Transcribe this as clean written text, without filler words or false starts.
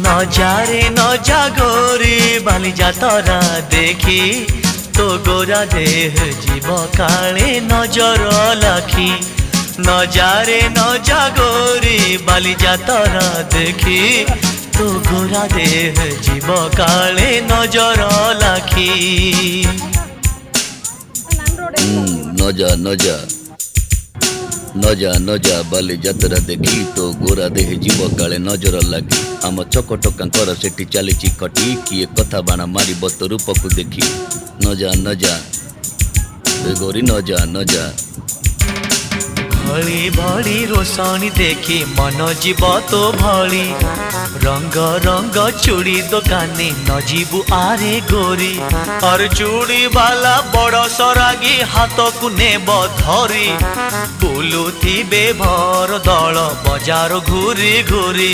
নজারে নজা গোরি বালিজা তরা দেখি তো গোরা দেহ জীব কালে নজর লাখি নজারে নজা গোরি বালিজা তরা দেখি তো গোরা দেহ জীব কালে নজর লাখি নজা নজা নজা নজা বালি যাত্ରା দেখি তো ଗୋରା ଦେହ ଯିବ କାଳେ ନଜର ଲାଗି ଆମ ଚକଟକାଙ୍କର ସେଠି ଚାଲିଛି ଖଟି କିଏ କଥା ବାଣ ମାରିବ ତୋ ରୂପକୁ ଦେଖି ନଜା ନଜା ଗୋରି ନଜା ନଜା ଭଳି ଭଳି ରୋଷଣୀ ଦେଖି ମନ ଯିବ ତୋ ଭଳି ରଙ୍ଗ ରଙ୍ଗ ଚୁଡ଼ି ଦୋକାନୀ ନ ଯିବୁ ଆରେ ଗୋରି ଅର ଚୁଡ଼ି ବାଲା ବଡ଼ ସରାଗୀ ହାତକୁ ନେବ ଧରି ବୁଲୁଥିବେ ଭର ଦଳ ବଜାର ଘୁରି ଘୁରି